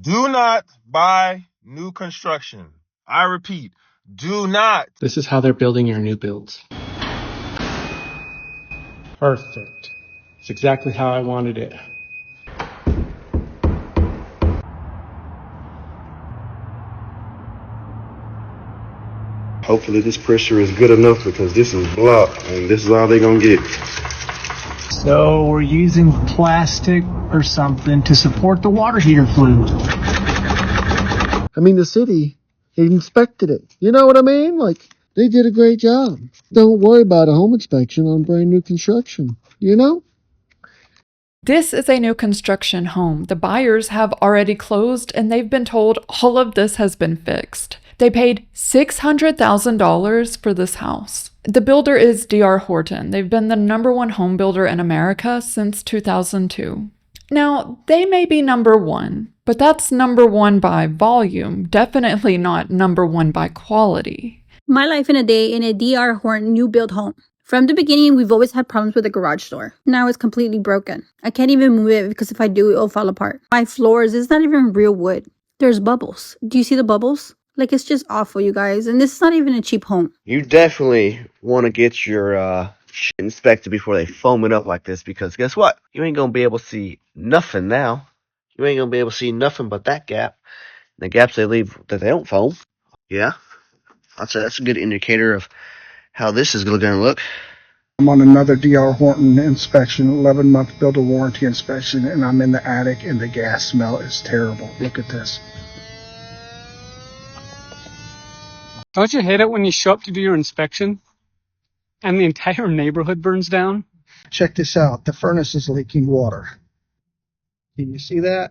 Do not buy new construction. I repeat, do not. This is how they're building your new builds. Perfect. It's exactly how I wanted it. Hopefully this pressure is good enough because this is blocked and this is all they're gonna get. So we're using plastic or something to support the water heater fluid. I mean, the city inspected it. You know what I mean? Like, they did a great job. Don't worry about a home inspection on brand new construction, you know? This is a new construction home. The buyers have already closed and they've been told all of this has been fixed. They paid $600,000 for this house. The builder is D.R. Horton. They've been the #1 home builder in America since 2002. Now, they may be #1, but that's #1 by volume, definitely not #1 by quality. My life in a day in a D.R. Horton new build home. From the beginning, we've always had problems with the garage door. Now it's completely broken. I can't even move it because if I do, it'll fall apart. My floors, it's not even real wood. There's bubbles. Do you see the bubbles? Like, it's just awful, you guys. And this is not even a cheap home. You definitely want to get your shit inspected before they foam it up like this, because guess what? You ain't going to be able to see nothing now. You ain't going to be able to see nothing but that gap. The gaps they leave that they don't foam. Yeah. I'd say that's a good indicator of how this is going to look. I'm on another D.R. Horton inspection, 11-month builder warranty inspection, and I'm in the attic and the gas smell is terrible. Look at this. Don't you hate it when you show up to do your inspection and the entire neighborhood burns down? Check this out. The furnace is leaking water. Can you see that?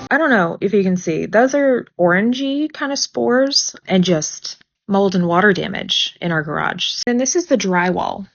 I don't know if you can see. Those are orangey kind of spores and just mold and water damage in our garage. And this is the drywall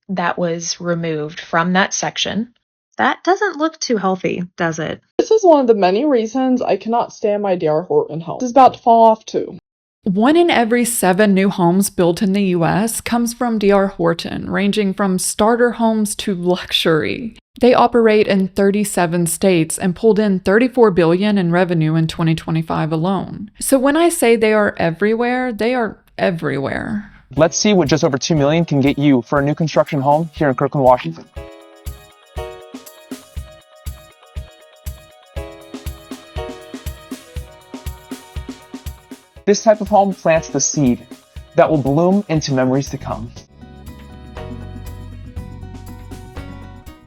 that was removed from that section. That doesn't look too healthy, does it? This is one of the many reasons I cannot stand my D.R. Horton home. It's about to fall off too. 1 in every 7 new homes built in the US comes from D.R. Horton, ranging from starter homes to luxury. They operate in 37 states and pulled in $34 billion in revenue in 2025 alone. So when I say they are everywhere, they are everywhere. Let's see what just over $2 million can get you for a new construction home here in Kirkland, Washington. This type of home plants the seed that will bloom into memories to come.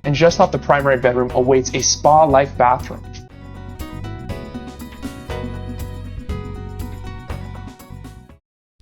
And just off the primary bedroom awaits a spa-like bathroom.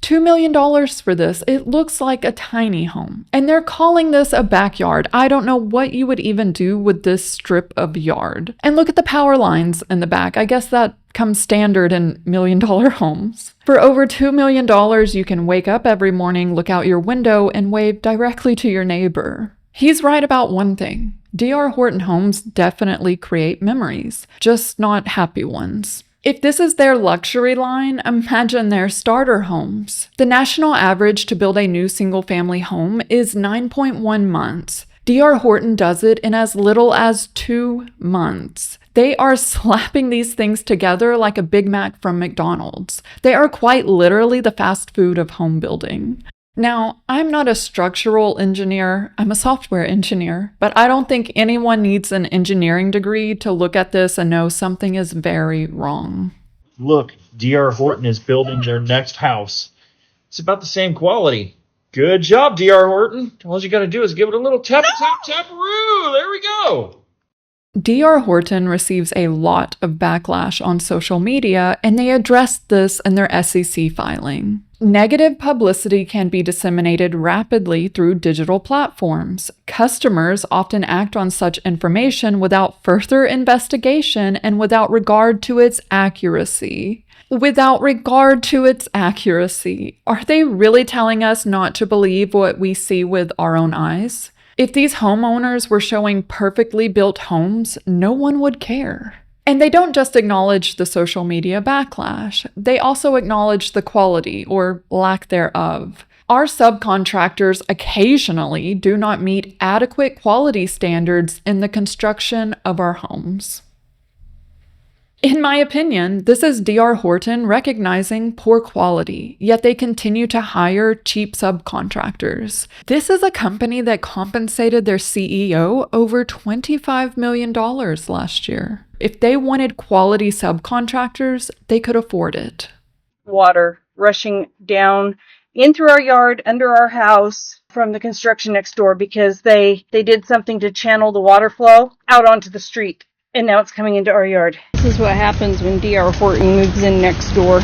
$2 million for this. It looks like a tiny home. And they're calling this a backyard. I don't know what you would even do with this strip of yard. And look at the power lines in the back. I guess that comes standard in $1 million homes. For over $2 million, you can wake up every morning, look out your window, and wave directly to your neighbor. He's right about one thing. D.R. Horton homes definitely create memories, just not happy ones. If this is their luxury line, imagine their starter homes. The national average to build a new single-family home is 9.1 months. D.R. Horton does it in as little as 2 months. They are slapping these things together like a Big Mac from McDonald's. They are quite literally the fast food of home building. Now, I'm not a structural engineer, I'm a software engineer, but I don't think anyone needs an engineering degree to look at this and know something is very wrong. Look, D.R. Horton is building their next house. It's about the same quality. Good job, D.R. Horton. All you gotta do is give it a little tap-a-tap-tap-a-roo. There we go. D.R. Horton receives a lot of backlash on social media, and they addressed this in their SEC filing. Negative publicity can be disseminated rapidly through digital platforms. Customers often act on such information without further investigation and without regard to its accuracy. Without regard to its accuracy. Are they really telling us not to believe what we see with our own eyes? If these homeowners were showing perfectly built homes, no one would care. And they don't just acknowledge the social media backlash, they also acknowledge the quality or lack thereof. Our subcontractors occasionally do not meet adequate quality standards in the construction of our homes. In my opinion, this is D.R. Horton recognizing poor quality, yet they continue to hire cheap subcontractors. This is a company that compensated their CEO over $25 million last year. If they wanted quality subcontractors, they could afford it. Water rushing down in through our yard, under our house, from the construction next door because they did something to channel the water flow out onto the street. And now it's coming into our yard. This is what happens when D.R. Horton moves in next door.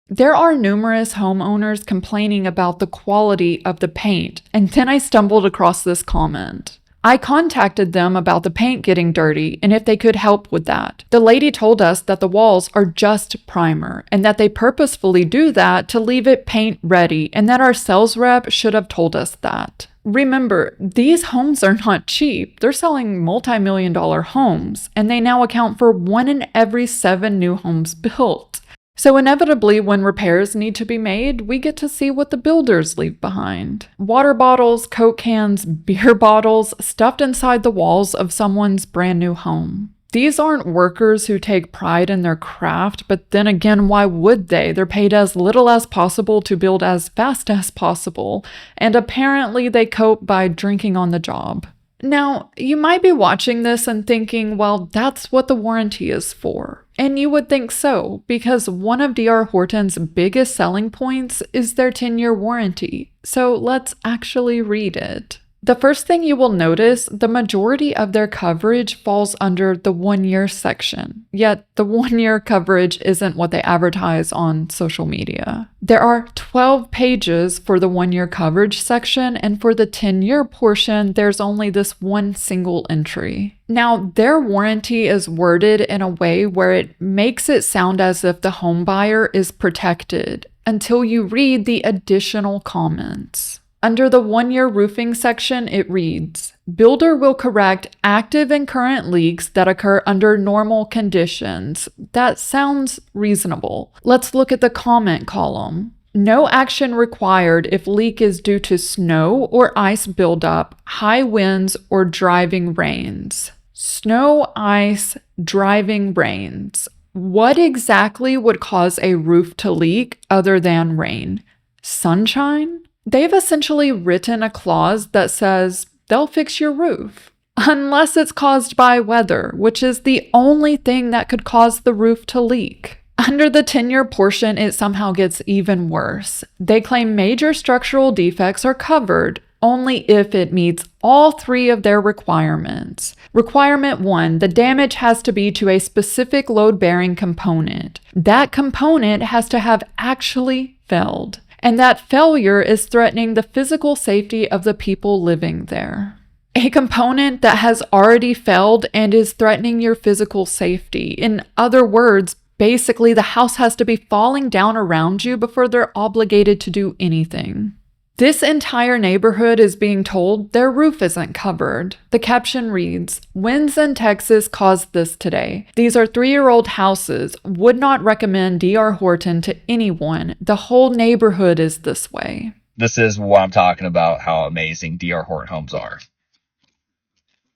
There are numerous homeowners complaining about the quality of the paint, and then I stumbled across this comment. I contacted them about the paint getting dirty and if they could help with that. The lady told us that the walls are just primer and that they purposefully do that to leave it paint ready, and that our sales rep should have told us that. Remember, these homes are not cheap. They're selling multi-million-dollar homes, and they now account for 1 in every 7 new homes built. So inevitably, when repairs need to be made, we get to see what the builders leave behind. Water bottles, Coke cans, beer bottles stuffed inside the walls of someone's brand new home. These aren't workers who take pride in their craft, but then again, why would they? They're paid as little as possible to build as fast as possible, and apparently they cope by drinking on the job. Now, you might be watching this and thinking, well, that's what the warranty is for. And you would think so, because one of D.R. Horton's biggest selling points is their 10-year warranty. So let's actually read it. The first thing you will notice, the majority of their coverage falls under the 1-year section. Yet the 1-year coverage isn't what they advertise on social media. There are 12 pages for the 1-year coverage section, and for the 10-year portion, there's only this one single entry. Now, their warranty is worded in a way where it makes it sound as if the home buyer is protected until you read the additional comments. Under the 1-year roofing section, it reads, "Builder will correct active and current leaks that occur under normal conditions." That sounds reasonable. Let's look at the comment column. No action required if leak is due to snow or ice buildup, high winds, or driving rains. Snow, ice, driving rains. What exactly would cause a roof to leak other than rain? Sunshine? They've essentially written a clause that says they'll fix your roof. Unless it's caused by weather, which is the only thing that could cause the roof to leak. Under the 10-year portion, it somehow gets even worse. They claim major structural defects are covered only if it meets all 3 of their requirements. Requirement 1, the damage has to be to a specific load-bearing component. That component has to have actually failed. And that failure is threatening the physical safety of the people living there. A component that has already failed and is threatening your physical safety. In other words, basically the house has to be falling down around you before they're obligated to do anything. This entire neighborhood is being told their roof isn't covered. The caption reads, "Winds in Texas caused this today. These are 3-year-old houses. Would not recommend D.R. Horton to anyone. The whole neighborhood is this way." This is what I'm talking about, how amazing D.R. Horton homes are.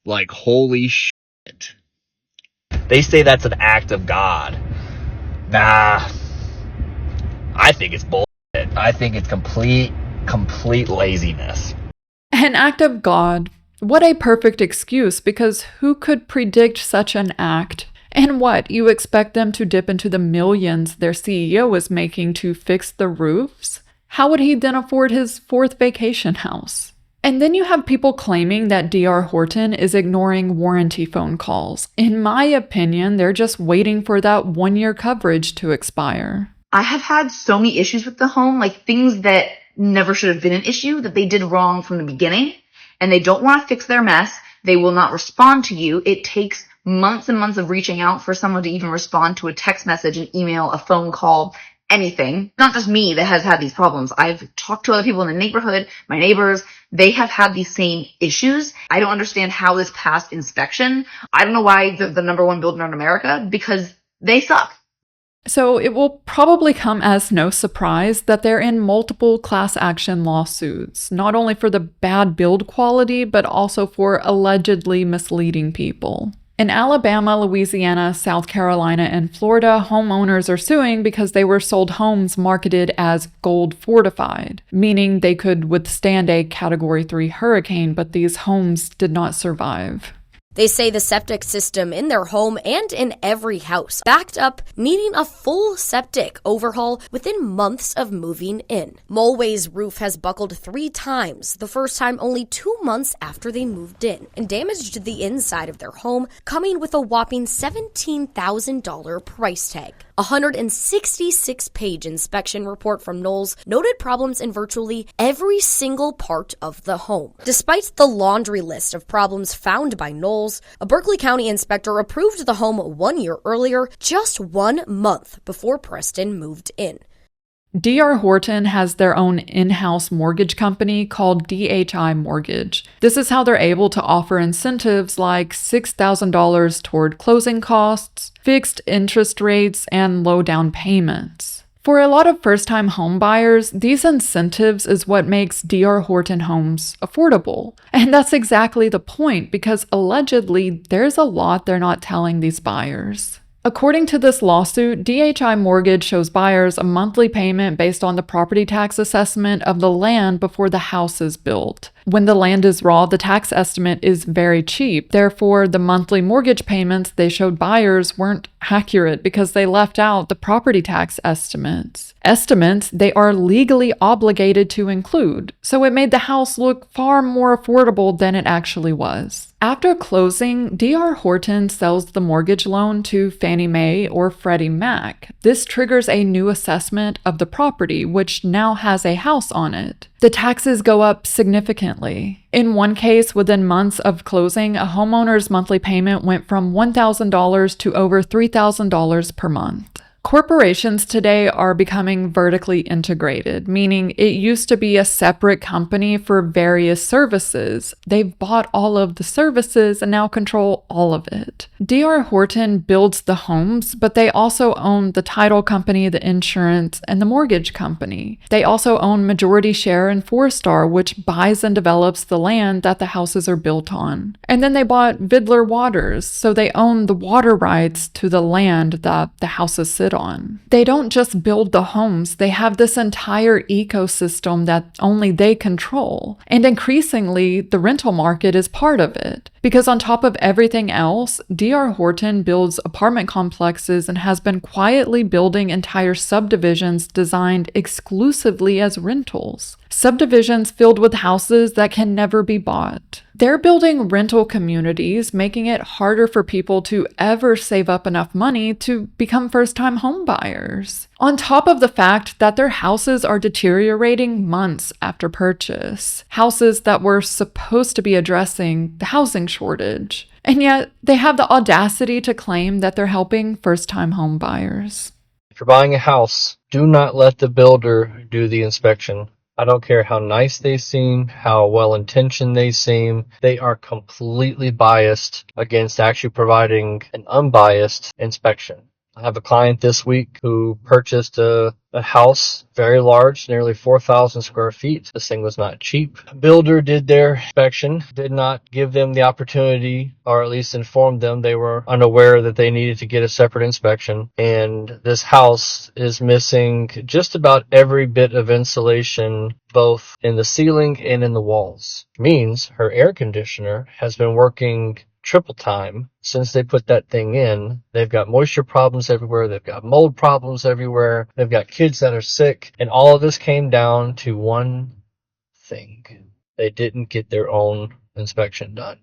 Like, holy shit. They say that's an act of God. Nah. I think it's bullshit. I think it's complete laziness. An act of God. What a perfect excuse, because who could predict such an act? And what, you expect them to dip into the millions their CEO is making to fix the roofs? How would he then afford his 4th vacation house? And then you have people claiming that D.R. Horton is ignoring warranty phone calls. In my opinion, they're just waiting for that 1-year coverage to expire. I have had so many issues with the home, like things that never should have been an issue that they did wrong from the beginning, and they don't want to fix their mess. They will not respond to you. It takes months and months of reaching out for someone to even respond to a text message, an email, a phone call, anything. Not just me that has had these problems. I've talked to other people in the neighborhood, my neighbors. They have had these same issues. I don't understand how this passed inspection. I don't know why they're the number one builder in America, because they suck. So it will probably come as no surprise that they're in multiple class action lawsuits, not only for the bad build quality, but also for allegedly misleading people. In Alabama, Louisiana, South Carolina, and Florida, homeowners are suing because they were sold homes marketed as gold fortified, meaning they could withstand a Category 3 hurricane, but these homes did not survive. They say the septic system in their home and in every house backed up, needing a full septic overhaul within months of moving in. Mulway's roof has buckled 3 times, the first time only 2 months after they moved in, and damaged the inside of their home, coming with a whopping $17,000 price tag. A 166-page inspection report from Knowles noted problems in virtually every single part of the home. Despite the laundry list of problems found by Knowles, a Berkeley County inspector approved the home 1 year earlier, just 1 month before Preston moved in. D.R. Horton has their own in-house mortgage company called DHI Mortgage. This is how they're able to offer incentives like $6,000 toward closing costs, fixed interest rates, and low down payments. For a lot of first-time home buyers, these incentives is what makes D.R. Horton homes affordable. And that's exactly the point, because allegedly there's a lot they're not telling these buyers. According to this lawsuit, DHI Mortgage shows buyers a monthly payment based on the property tax assessment of the land before the house is built. When the land is raw, the tax estimate is very cheap. Therefore, the monthly mortgage payments they showed buyers weren't accurate because they left out the property tax estimates. Estimates they are legally obligated to include, so it made the house look far more affordable than it actually was. After closing, D.R. Horton sells the mortgage loan to Fannie Mae or Freddie Mac. This triggers a new assessment of the property, which now has a house on it. The taxes go up significantly. In one case, within months of closing, a homeowner's monthly payment went from $1,000 to over $3,000 per month. Corporations today are becoming vertically integrated, meaning it used to be a separate company for various services. They've bought all of the services and now control all of it. D.R. Horton builds the homes, but they also own the title company, the insurance, and the mortgage company. They also own majority share in Forestar, which buys and develops the land that the houses are built on. And then they bought Vidler Waters, so they own the water rights to the land that the houses sit on. They don't just build the homes, they have this entire ecosystem that only they control. And increasingly, the rental market is part of it. Because on top of everything else, D.R. Horton builds apartment complexes and has been quietly building entire subdivisions designed exclusively as rentals. Subdivisions filled with houses that can never be bought. They're building rental communities, making it harder for people to ever save up enough money to become first-time home buyers. On top of the fact that their houses are deteriorating months after purchase. Houses that were supposed to be addressing the housing shortage. And yet, they have the audacity to claim that they're helping first-time home buyers. If you're buying a house, do not let the builder do the inspection. I don't care how nice they seem, how well-intentioned they seem. They are completely biased against actually providing an unbiased inspection. I have a client this week who purchased a house, very large, nearly 4,000 square feet. This thing was not cheap. Builder did their inspection, did not give them the opportunity, or at least informed them they were unaware that they needed to get a separate inspection. And this house is missing just about every bit of insulation, both in the ceiling and in the walls. Means her air conditioner has been working triple time since they put that thing in. They've got moisture problems everywhere. They've got mold problems everywhere. They've got kids that are sick. And all of this came down to one thing. They didn't get their own inspection done.